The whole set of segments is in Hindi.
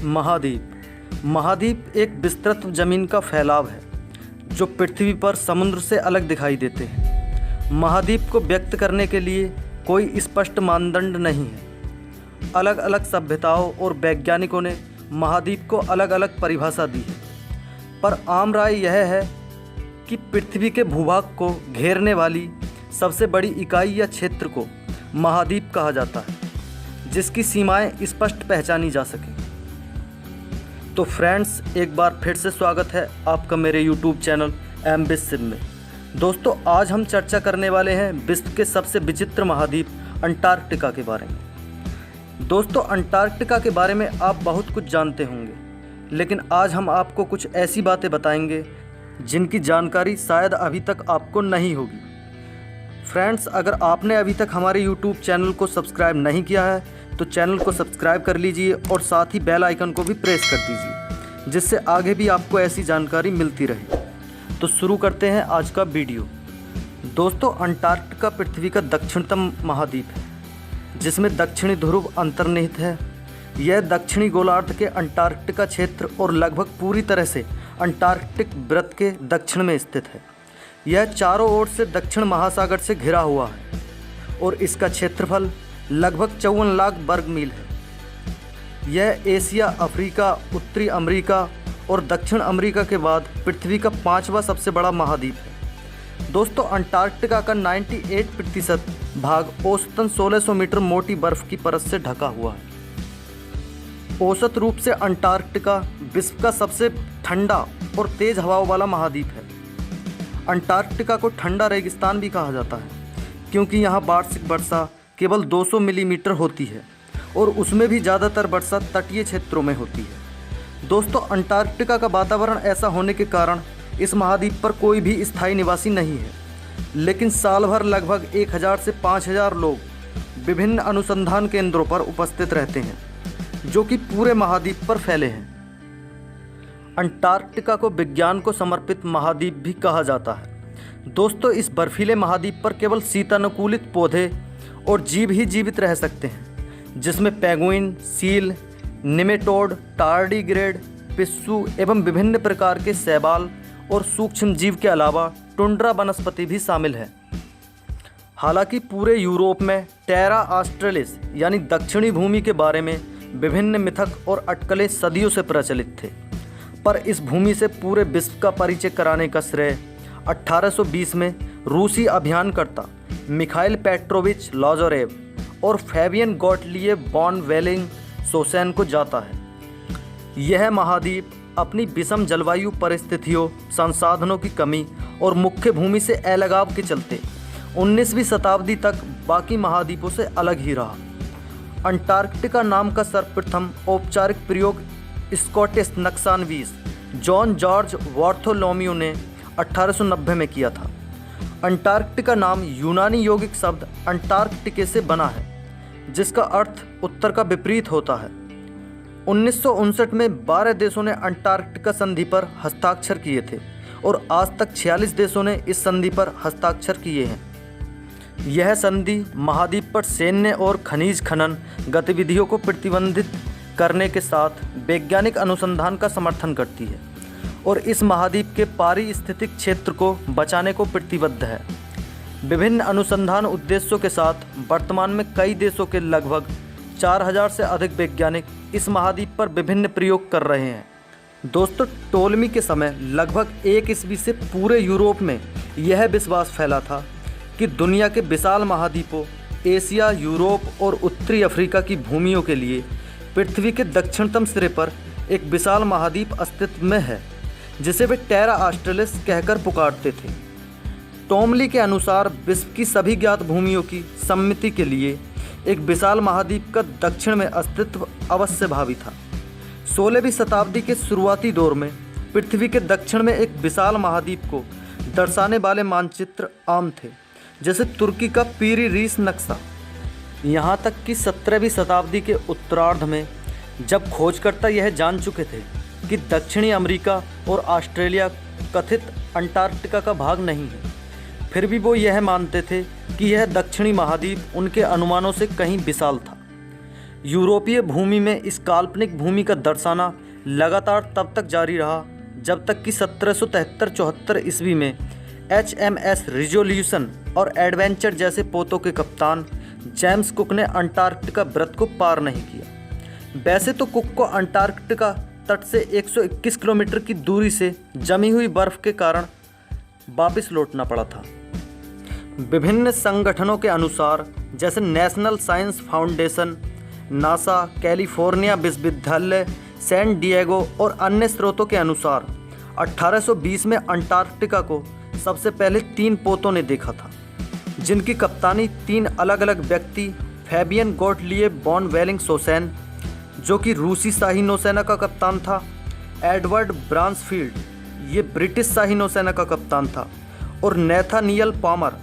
महाद्वीप एक विस्तृत जमीन का फैलाव है जो पृथ्वी पर समुद्र से अलग दिखाई देते हैं। महाद्वीप को व्यक्त करने के लिए कोई स्पष्ट मानदंड नहीं है। अलग अलग सभ्यताओं और वैज्ञानिकों ने महाद्वीप को अलग अलग परिभाषा दी है, पर आम राय यह है कि पृथ्वी के भूभाग को घेरने वाली सबसे बड़ी इकाई या क्षेत्र को महाद्वीप कहा जाता है, जिसकी सीमाएं स्पष्ट पहचानी जा सकें। तो फ्रेंड्स, एक बार फिर से स्वागत है आपका मेरे YouTube चैनल एम्बिसिम में। दोस्तों, आज हम चर्चा करने वाले हैं विश्व के सबसे विचित्र महाद्वीप अंटार्कटिका के बारे में। दोस्तों, अंटार्कटिका के बारे में आप बहुत कुछ जानते होंगे, लेकिन आज हम आपको कुछ ऐसी बातें बताएंगे जिनकी जानकारी शायद अभी तक आपको नहीं होगी। फ्रेंड्स, अगर आपने अभी तक हमारे YouTube चैनल को सब्सक्राइब नहीं किया है तो चैनल को सब्सक्राइब कर लीजिए और साथ ही बेल आइकन को भी प्रेस कर दीजिए, जिससे आगे भी आपको ऐसी जानकारी मिलती रहे। तो शुरू करते हैं आज का वीडियो। दोस्तों, अंटार्कटिका पृथ्वी का दक्षिणतम महाद्वीप है, जिसमें दक्षिणी ध्रुव अंतर्निहित है। यह दक्षिणी गोलार्ध के अंटार्कटिका क्षेत्र और लगभग पूरी तरह से अंटार्कटिक वृत्त के दक्षिण में स्थित है। यह चारों ओर से दक्षिण महासागर से घिरा हुआ है और इसका क्षेत्रफल लगभग 54 लाख वर्ग मील है। यह एशिया, अफ्रीका, उत्तरी अमेरिका और दक्षिण अमेरिका के बाद पृथ्वी का 5वां सबसे बड़ा महाद्वीप है। दोस्तों, अंटार्कटिका का 98% भाग औसतन 1600 मीटर मोटी बर्फ की परत से ढका हुआ है। औसत रूप से अंटार्कटिका विश्व का सबसे ठंडा और तेज हवाओं वाला महाद्वीप है। अंटार्कटिका को ठंडा रेगिस्तान भी कहा जाता है, क्योंकि यहाँ वार्षिक वर्षा केवल 200 मिलीमीटर होती है और उसमें भी ज़्यादातर वर्षा तटीय क्षेत्रों में होती है। दोस्तों, अंटार्कटिका का वातावरण ऐसा होने के कारण इस महाद्वीप पर कोई भी स्थायी निवासी नहीं है, लेकिन साल भर लगभग 1000 से 5000 लोग विभिन्न अनुसंधान केंद्रों पर उपस्थित रहते हैं, जो कि पूरे महाद्वीप पर फैले हैं। अंटार्कटिका को विज्ञान को समर्पित महाद्वीप भी कहा जाता है। दोस्तों, इस बर्फीले महाद्वीप पर केवल शीतानुकूलित पौधे और जीव ही जीवित रह सकते हैं, जिसमें पेंगुइन, सील, निमेटोड, टार्डीग्रेड, पिस्सू एवं विभिन्न प्रकार के शैवाल और सूक्ष्म जीव के अलावा टुंड्रा वनस्पति भी शामिल है। हालांकि पूरे यूरोप में टेरा ऑस्ट्रेलिस यानी दक्षिणी भूमि के बारे में विभिन्न मिथक और अटकलें सदियों से प्रचलित थे, पर इस भूमि से पूरे विश्व का परिचय कराने का श्रेय 1820 में रूसी अभियानकर्ता मिखाइल पेट्रोविच लाज़ारेव और फैबियन गॉटलिएब वॉन वेलिंग-शोसैन को जाता है। यह महाद्वीप अपनी विषम जलवायु परिस्थितियों, संसाधनों की कमी और मुख्य भूमि से अलगाव के चलते 19वीं शताब्दी तक बाकी महाद्वीपों से अलग ही रहा। अंटार्कटिका नाम का सर्वप्रथम औपचारिक प्रयोग स्कॉटिश नक्सानवीस जॉन जॉर्ज वार्थोलोम्यू ने 1890 में किया था। अंटार्कटिका नाम यूनानी यौगिक शब्द अंटार्कटिके से बना है, जिसका अर्थ उत्तर का विपरीत होता है। 1959 में 12 देशों ने अंटार्कटिका संधि पर हस्ताक्षर किए थे और आज तक 46 देशों ने इस संधि पर हस्ताक्षर किए हैं। यह संधि महाद्वीप पर सैन्य और खनिज खनन गतिविधियों को प्रतिबंधित करने के साथ वैज्ञानिक अनुसंधान का समर्थन करती है और इस महाद्वीप के पारिस्थितिक क्षेत्र को बचाने को प्रतिबद्ध है। विभिन्न अनुसंधान उद्देश्यों के साथ वर्तमान में कई देशों के लगभग 4000 से अधिक वैज्ञानिक इस महाद्वीप पर विभिन्न प्रयोग कर रहे हैं। दोस्तों, टोलमी के समय लगभग 1 ईस्वी से पूरे यूरोप में यह विश्वास फैला था कि दुनिया के विशाल महाद्वीपों एशिया, यूरोप और उत्तरी अफ्रीका की भूमियों के लिए पृथ्वी के दक्षिणतम सिरे पर एक विशाल महाद्वीप अस्तित्व में है, जिसे वे टेरा ऑस्ट्रेलिस कहकर पुकारते थे। टोमली के अनुसार विश्व की सभी ज्ञात भूमियों की सम्मिति के लिए एक विशाल महाद्वीप का दक्षिण में अस्तित्व अवश्य भावी था। 16वीं शताब्दी के शुरुआती दौर में पृथ्वी के दक्षिण में एक विशाल महाद्वीप को दर्शाने वाले मानचित्र आम थे, जैसे तुर्की का पीरी रीस नक्शा। यहाँ तक कि 17वीं शताब्दी के उत्तरार्ध में जब खोजकर्ता यह जान चुके थे कि दक्षिणी अमेरिका और ऑस्ट्रेलिया कथित अंटार्कटिका का भाग नहीं है, फिर भी वो यह मानते थे कि यह दक्षिणी महाद्वीप उनके अनुमानों से कहीं विशाल था। यूरोपीय भूमि में इस काल्पनिक भूमि का दर्शाना लगातार तब तक जारी रहा जब तक कि 1773-74 ईस्वी में HMS रिजोल्यूशन और एडवेंचर जैसे पोतों के कप्तान जेम्स कुक ने अंटार्कटिका व्रत को पार नहीं किया। वैसे तो कुक को अंटार्कटिका तट से 121 किलोमीटर की दूरी से जमी हुई बर्फ के कारण वापस लौटना पड़ा था। विभिन्न संगठनों के अनुसार जैसे national science foundation, NASA, California विश्वविद्यालय, सैन डिएगो और अन्य स्रोतों के अनुसार 1820 में अंटार्कटिका को सबसे पहले 3 पोतों ने देखा था, जिनकी कप्तानी 3 अलग अलग व्यक्ति फैबियन गोटलिएब वॉन वेलिंगसोसेन, जो कि रूसी शाही नौसेना का कप्तान था, एडवर्ड ब्रांसफील्ड, ये ब्रिटिश शाही नौसेना का कप्तान था, और नेथानियल पामर,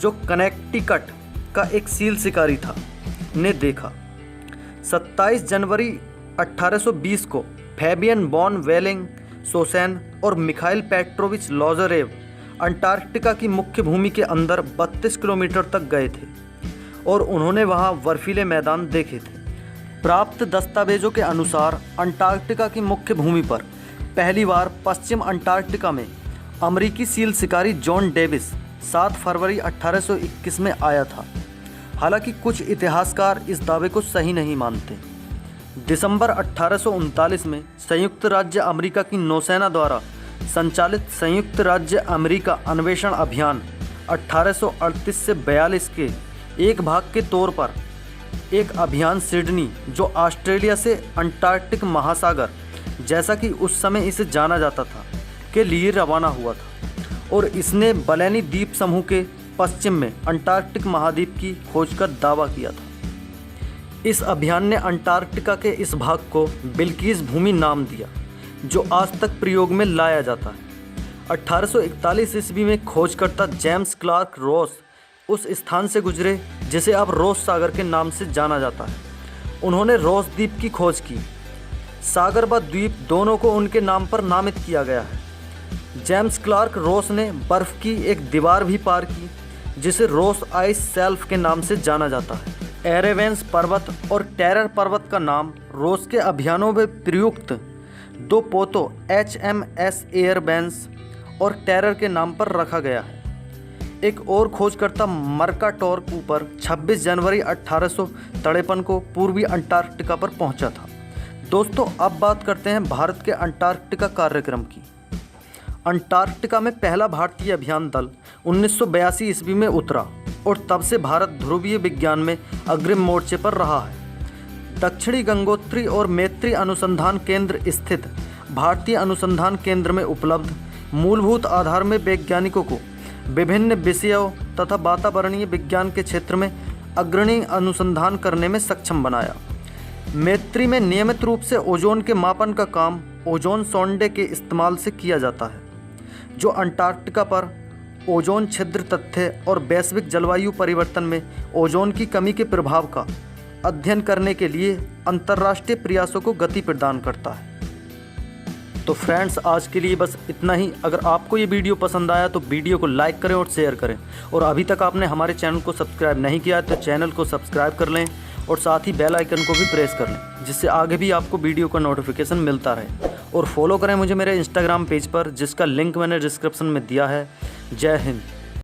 जो कनेक्टिकट का एक सील शिकारी था, ने देखा। 27 जनवरी 1820 को फैबियन वॉन वेलिंगसोसेन और मिखाइल पेट्रोविच लॉज़रेव अंटार्कटिका की मुख्य भूमि के अंदर 32 किलोमीटर तक गए थे और उन्होंने वहां बर्फीले मैदान देखे थे। प्राप्त दस्तावेजों के अनुसार अंटार्कटिका की मुख्य भूमि पर पहली बार पश्चिम अंटार्कटिका में अमेरिकी सील शिकारी जॉन डेविस 7 फरवरी 1821 में आया था। हालांकि कुछ इतिहासकार इस दावे को सही नहीं मानते। दिसंबर 1839 में संयुक्त राज्य अमेरिका की नौसेना द्वारा संचालित संयुक्त राज्य अमेरिका अन्वेषण अभियान 1838 से 42 के एक भाग के तौर पर एक अभियान सिडनी, जो ऑस्ट्रेलिया से अंटार्कटिक महासागर, जैसा कि उस समय इसे जाना जाता था, के लिए रवाना हुआ था और इसने बलैनी द्वीप समूह के पश्चिम में अंटार्कटिक महाद्वीप की खोज का दावा किया था। इस अभियान ने अंटार्कटिका के इस भाग को बिल्किस भूमि नाम दिया, जो आज तक प्रयोग में लाया जाता है। 1841 ईस्वी में खोजकर्ता जेम्स क्लार्क रॉस उस स्थान से गुजरे जिसे अब रॉस सागर के नाम से जाना जाता है। उन्होंने रॉस द्वीप की खोज की। सागर व द्वीप दोनों को उनके नाम पर नामित किया गया है। जेम्स क्लार्क रॉस ने बर्फ की एक दीवार भी पार की जिसे रॉस आइस शेल्फ के नाम से जाना जाता है। एरेवेंस पर्वत और टेरर पर्वत का नाम रॉस के अभियानों में प्रयुक्त 2 पोतों HMS एयरबेंस और टेरर के नाम पर रखा गया है। एक और खोजकर्ता मर्काटोर कूपर 26 जनवरी 1853 को पूर्वी अंटार्कटिका पर पहुंचा था। दोस्तों, अब बात करते हैं भारत के अंटार्कटिका कार्यक्रम की। अंटार्कटिका में पहला भारतीय अभियान दल 1982 ईस्वी में उतरा और तब से भारत ध्रुवीय विज्ञान में अग्रिम मोर्चे पर रहा है। दक्षिणी गंगोत्री और मैत्री अनुसंधान केंद्र स्थित भारतीय अनुसंधान केंद्र में उपलब्ध मूलभूत आधार में वैज्ञानिकों को विभिन्न विषयों तथा वातावरणीय विज्ञान के क्षेत्र में अग्रणी अनुसंधान करने में सक्षम बनाया। मैत्री में नियमित रूप से ओजोन के मापन का काम ओजोन सोंडे के इस्तेमाल से किया जाता है, जो अंटार्कटिका पर ओजोन छिद्र तथ्य और वैश्विक जलवायु परिवर्तन में ओजोन की कमी के प्रभाव का अध्ययन करने के लिए अंतर्राष्ट्रीय प्रयासों को गति प्रदान करता है। तो फ्रेंड्स, आज के लिए बस इतना ही। अगर आपको ये वीडियो पसंद आया तो वीडियो को लाइक करें और शेयर करें, और अभी तक आपने हमारे चैनल को सब्सक्राइब नहीं किया है तो चैनल को सब्सक्राइब कर लें और साथ ही बेल आइकन को भी प्रेस कर लें, जिससे आगे भी आपको वीडियो का नोटिफिकेशन मिलता रहे। और फॉलो करें मुझे मेरे इंस्टाग्राम पेज पर, जिसका लिंक मैंने डिस्क्रिप्शन में दिया है। जय हिंद।